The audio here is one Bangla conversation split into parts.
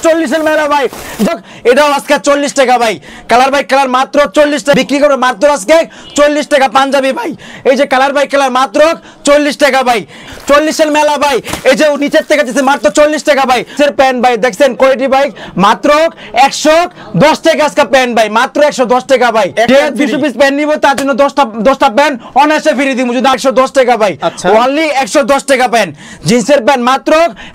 চল্লিশের মেলা ভাই, এটাও আজকে 40 টাকা ভাই। কালার বাই কালার মাত্র 40 টাকা বিক্রি করবে, মাত্র আজকে 40 টাকা পাঞ্জাবি ভাই। এই যে কালার বাই কালার মাত্র 40 টাকা ভাই। 40-এর মেলা ভাই, এই যে নিচের থেকে দিচ্ছে মাত্র 40 টাকা ভাই। প্যান্ট ভাই দেখছেন কোয়ালিটি ভাই, মাত্র 110 টাকা আজকে প্যান্ট ভাই, মাত্র 110 টাকা ভাই। 200 পিস প্যান্ট নিব তার জন্য 10টা প্যান্ট অনায়াসে ফ্রি দিব, যদি 110 টাকা ভাই। অনলি 110 টাকা প্যান্ট, জিন্সের প্যান্ট মাত্র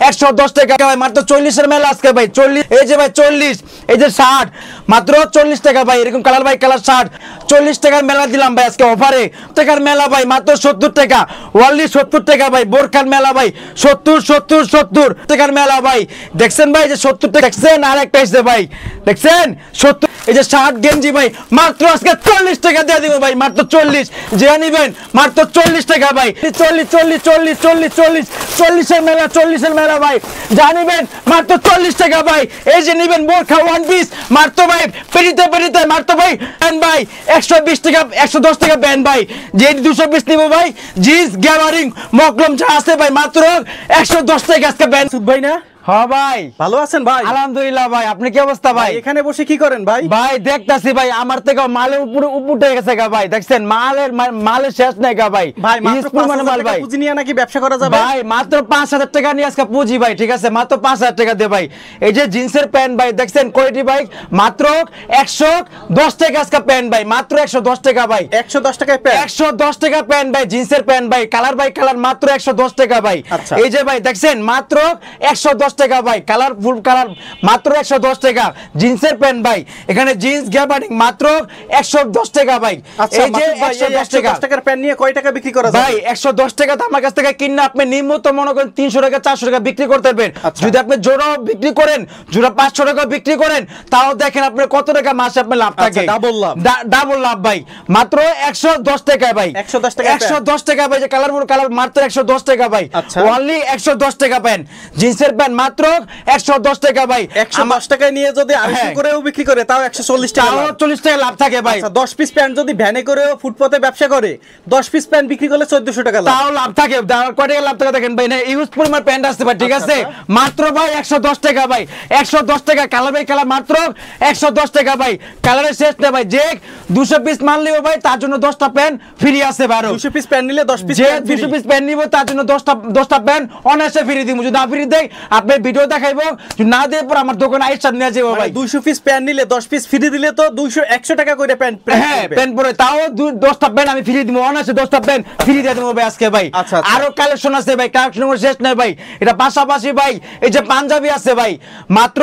110 টাকা ভাই। মাত্র 40-এর মেলা আজকে ভাই। 40, এই যে ভাই 40, এই যে 60, মাত্র 40 টাকা ভাই। এরকম কালার বাই কালার 60, 40 টাকার মেলা দিলাম ভাই আজকে অফারে। টাকার মেলা ভাই মাত্র 70 টাকা, অনলি 70 টাকা ভাই। বোরখার মেলা ভাই 70 টাকার মেলা ভাই। দেখছেন ভাই যে 70 টাকা দেখছেন, আর একটা এসে ভাই দেখছেন 70। এই যে 60 গেঞ্জি ভাই মাত্র আজকে 40 টাকা দিয়ে দিব ভাই, মাত্র 40। যে নিবেন মাত্র 40 টাকা ভাই। 40-এর মেলা ভাই, যা নিবেন মাত্র 40 টাকা ভাই। এই যে নিবেন বোরখা ওয়ান পিস মাত্র ভাই পেরিতে মাত্র ভাই প্যান্ট ভাই 120 টাকা, 110 টাকা প্যান্ট ভাই। যে 200 পিস নিব ভাই, জিন্স গ্যাবারিং মকলম যা আছে ভাই মাত্র 110 টাকা আজকে প্যান্ট। ভাই না হ্যাঁ ভাই, ভালো আছেন ভাই? আলহামদুলিল্লাহ ভাই, আপনি কি অবস্থা ভাই? এখানে বসে কি করেন ভাই? ভাই দেখতাছি ভাই আমার থেকে মালের উপরে উঠে গেছে গা ভাই, দেখছেন মালের শেষ নাই গা ভাই। ভাই মাত্র 5,000 টাকা পুঁজি নিয়ে নাকি ব্যবসা করা যাবে ভাই? মাত্র 5,000 টাকা নিয়ে আজকে পুঁজি ভাই, ঠিক আছে? মাত্র 5,000 টাকা দে ভাই। এই যে জিন্সের প্যান্ট ভাই দেখছেন কোয়ালিটি ভাই, মাত্র 110 টাকা আজকে প্যান্ট ভাই, মাত্র 110 টাকা ভাই। 110 টাকায় প্যান্ট, 110 টাকা প্যান্ট ভাই, জিন্সের প্যান্ট ভাই কালার বাই কালার মাত্র 110 টাকা ভাই। এই যে ভাই দেখছেন মাত্র 110 টাকা ভাই, কালার ফুল কালার মাত্র 110 টাকা। জিন্সের প্যান্ট ভাই, এখানে জিন্স গ্যাবারিং মাত্র 110 টাকা ভাই। এই যে 110 টাকার প্যান্ট নিয়ে কয় টাকা বিক্রি করা যায় ভাই? 110 টাকা তো আমার কাছ থেকে কিনলে আপনি নিম্নতম মনে করেন 300 টাকা 400 টাকা বিক্রি করতে পারবেন। যদি আপনি জোড়া বিক্রি করেন, জোড়া 500 টাকা বিক্রি করেন, তাও দেখেন আপনি কত টাকা মাসে আপনার লাভ থাকে। ডাবল লাভ ভাই, মাত্র 110 টাকায় ভাই। 110 টাকা ভাই। যে কালারফুল কালার মাত্র 110 টাকা ভাই, অনলি 110 টাকা প্যান্ট। জিন্সের প্যান্ট মাত্র 110 টাকা ভাই। 110 টাকায় নিয়ে যদি 250 করেও বিক্রি করে তাও 140 টাকা, 40 টাকা লাভ থাকে ভাই। 10 পিস প্যান্ট যদি ভ্যানে করেও ফুটপাতে ব্যবসা করে 10 পিস প্যান্ট বিক্রি করলে 1400 টাকা তাও লাভ থাকে। কয় টাকা লাভ থাকে দেখেন ভাই, না ইউজ পরিমাণ প্যান্ট আছে ভাই, ঠিক আছে? মাত্র ভাই 110 টাকা ভাই, 110 টাকা। কালার বাই কালার মাত্র 110 টাকা ভাই। কালারের শেষ না ভাই। যে 200 পিস মাল নিব ভাই তার জন্য 10টা প্যান্ট ফ্রি আছে। 200 পিস প্যান্ট নিলে 10 পিস, যে 200 পিস প্যান্ট নিব তার জন্য 10টা প্যান্ট অনায়াসে ফ্রি দিব। যদি না ফ্রি দেই আপনি ভিডিও দেখাইবো, না দিয়ে পর আমার দোকানে আইসা নিয়ে যাবো ভাই। 200 পিস প্যান্ট নিলে 10 পিস ফ্রি দিলে তো 100 টাকা করে প্যান্ট, হ্যাঁ প্যান্ট পরে তাও 10টা প্যান্ট আমি ফ্রি দিব, অনায়াসে 10টা প্যান্ট ফ্রি দিয়ে দেবো ভাই আজকে ভাই। আরো কালেকশন আছে ভাই, কালেকশন শেষ নাই ভাই। এটা পাশাপাশি ভাই এই যে পাঞ্জাবি আছে ভাই, মাত্র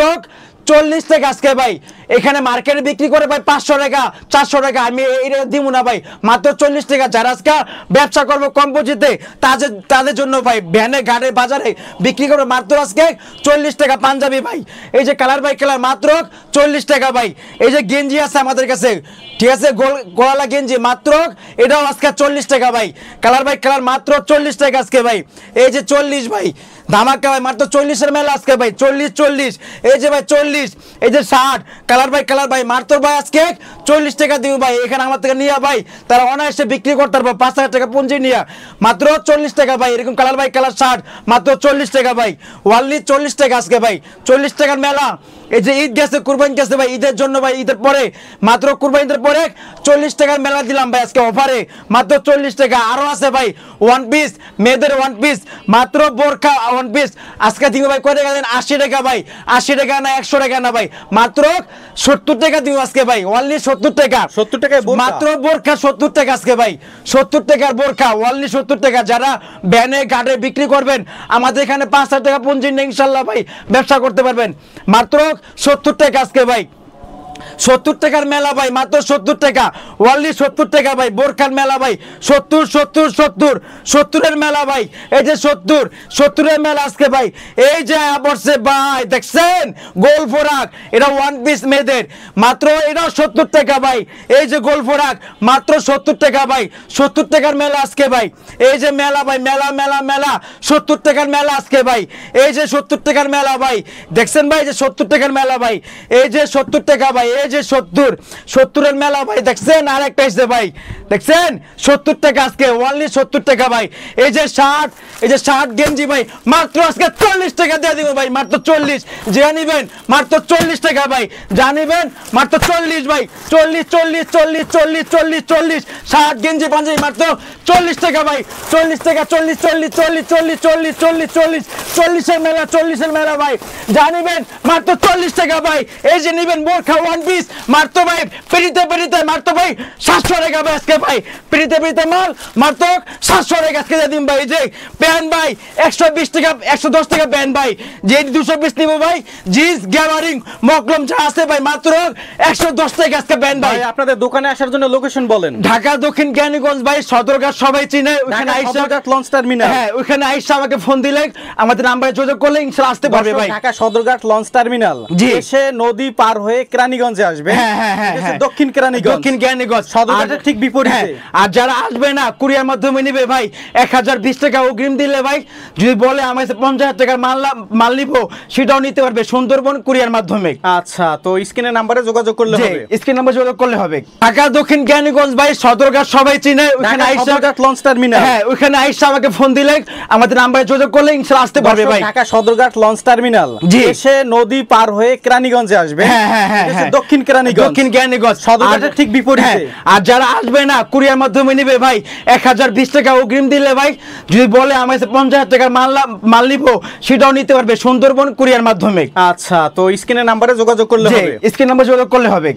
40 টাকা আজকে ভাই। এখানে মার্কেটে বিক্রি করে ভাই 500 টাকা 400 টাকা, আমি এইটা দিব না ভাই, মাত্র 40 টাকা। যারা আজকে ব্যবসা করবো কম পুঁজিতে তাদের জন্য ভাই ভ্যানে ঘাটে বাজারে বিক্রি করবো মাত্র আজকে 40 টাকা পাঞ্জাবি ভাই। এই যে কালার বাই কালার মাত্র 40 টাকা ভাই। এই যে গেঞ্জি আছে আমাদের কাছে, ঠিক আছে, গোলালা গেঞ্জি মাত্র এটাও আজকে 40 টাকা ভাই। কালার বাই কালার মাত্র 40 টাকা আজকে ভাই। এই যে 40 ভাই ধামাকা ভাই, মাত্র 40-এর মেলা আজকে ভাই। 40। এই যে ভাই 40, এই যে 60 কালার বাই কালার ভাই, মাত্র ভাই আজকে 40 টাকা দিব ভাই। এখানে আমার থেকে নিয়ে ভাই তারা অনায়াসে বিক্রি করতে পারবো 5,000 টাকা পুঁজি নিয়ে, মাত্র 40 টাকা ভাই। এরকম কালার বাই কালার 60 মাত্র 40 টাকা ভাই, ওয়ানলি 40 টাকা আজকে ভাই। 40 টাকার মেলা। এই যে ঈদ গেছে, কুরবানি গেছে ভাই, ঈদের জন্য ভাই, ঈদের পরে মাত্র কুরবানিদের পরে 40 টাকার মেলা দিলাম ভাই আজকে অফারে, মাত্র 40 টাকা। আরো আছে ভাই ওয়ান পিস, মেয়েদের ওয়ান পিস, মাত্র বোরখা ওয়ান পিস আজকে দিব ভাই। কয় টাকা দেন? 80 টাকা ভাই। 80 টাকা না 100 টাকা না ভাই, মাত্র 70 টাকা দিব আজকে ভাই, অনলি 70 টাকা। 70 টাকায় মাত্র বোরখা 70 টাকা আজকে ভাই। 70 টাকার বোরখা, অনলি 70 টাকা। যারা ভ্যানে ঘাটে বিক্রি করবেন আমাদের এখানে 5,000 টাকা পুঁজি নিয়ে ইনশাল্লাহ ভাই ব্যবসা করতে পারবেন, মাত্র 70 টাকা আজকে ভাই। 70 টাকার মেলা ভাই, মাত্র 70 টাকা, অনলি 70 টাকা ভাই। বোরখার মেলা ভাই 70-এর মেলা ভাই। এই যে 70-এর মেলা আজকে ভাই। এই যে পড়ছে ভাই দেখছেন গোল ফোরাক, এটা ওয়ান পিস মেয়েদের, মাত্র এটাও 70 টাকা ভাই। এই যে গোল ফোরাক মাত্র 70 টাকা ভাই। 70 টাকার মেলা আজকে ভাই। এই যে মেলা ভাই, মেলা 70 টাকার মেলা আজকে ভাই। এই যে 70 টাকার মেলা ভাই, দেখছেন ভাই যে 70 টাকার মেলা ভাই। এই যে 70 টাকা ভাই। এই যে 70 এর মেলা ভাই দেখছেন, আর একটা এসে ভাই দেখছেন 70 টাকা আজকে অনলি 70 টাকা ভাই। এই যে শার্ট গেঞ্জি ভাই মাত্র আজকে 40 টাকা দিয়ে দিব ভাই, মাত্র 40। যে নিবেন মাত্র 40 টাকা ভাই, জানিবেন মাত্র 40 ভাই, 40 শার্ট গেঞ্জি পাঞ্জাবি মাত্র 40 টাকা ভাই, 40 টাকা 40 এর মেলা ভাই, জানিবেন মাত্র 40 টাকা ভাই। এই যে নিবেন বোরখা ওয়ান পিস মাত্র ভাই পেরিতে মাত্র ভাই 700 টাকা ভাই আজকে ভাই, পেরিতে মাল মাত্র 700 টাকা আজকে দিয়ে দিন ভাই। এই যে প্যান্ট ভাই 120 টাকা 110 টাকা প্যান্ট ভাই, যে 200 পিস নিব ভাই, জিন্স গ্যাবারিং মকলম যা আছে ভাই মাত্র 110 টাকা আজকে প্যান্ট ভাই। আপনাদের দোকানে আসার জন্য লোকেশন বলেন। ঢাকা দক্ষিণ জ্ঞানীগঞ্জ ভাই, সদরঘাট সবাই চিনে, ওখানে আইসা লঞ্চ টার্মিনাল, হ্যাঁ ওখানে আইসা আমাকে ফোন দিলে আমাদের নাম্বারে যোগাযোগ করলে ইনশাআল্লাহ আসতে পারবে ভাই। ঢাকা সদরঘাট লঞ্চ টার্মিনাল এসে নদী পার হয়ে কেরানীগঞ্জে আসবে। হ্যাঁ দক্ষিণ জ্ঞানীগঞ্জ সদরঘাটের ঠিক বিপরীতে। আর যারা আসবে না কুরিয়ার মাধ্যমে নিবে ভাই 1020 টাকা অগ্রিম দিলে ভাই, যদি বলে আমার 50,000 টাকার মাল নিব সেটাও নিতে পারবে সুন্দরবন কুরিয়ার মাধ্যমে। আচ্ছা, তো স্ক্রিনের নাম্বারে যোগাযোগ করলে হবে, স্ক্রিন নাম্বার যোগাযোগ করলে হবে। ঢাকা দক্ষিণ জ্ঞানীগঞ্জ ভাই, সদরঘাট সবাই চিনে, ওখানে আইসা লঞ্চ টার্মিনাল, হ্যাঁ ওখানে আইসা আমাকে ফোন দিলে আমাদের নাম্বারে যোগাযোগ করলে ইনশাআল্লাহ আসতে পারবে ভাই। ঢাকা সদরঘাট লঞ্চ টার্মিনাল এসে নদী পার হয়ে কেরানীগঞ্জে আসবে। হ্যাঁ দক্ষিণ জ্ঞানীগঞ্জ সদরঘাটের ঠিক বিপরীতে। আর যারা আসবে না কুরিয়ার মাধ্যমে নিবে ভাই 1020 টাকা অগ্রিম দিলে ভাই, যদি বলে আমার 50,000 টাকার মাল নিব সেটাও নিতে পারবে সুন্দরবন কুরিয়ার মাধ্যমে। আচ্ছা, তো স্ক্রিনের নাম্বারে যোগাযোগ করলে হবে, স্ক্রিন নাম্বার যোগাযোগ করলে হবে।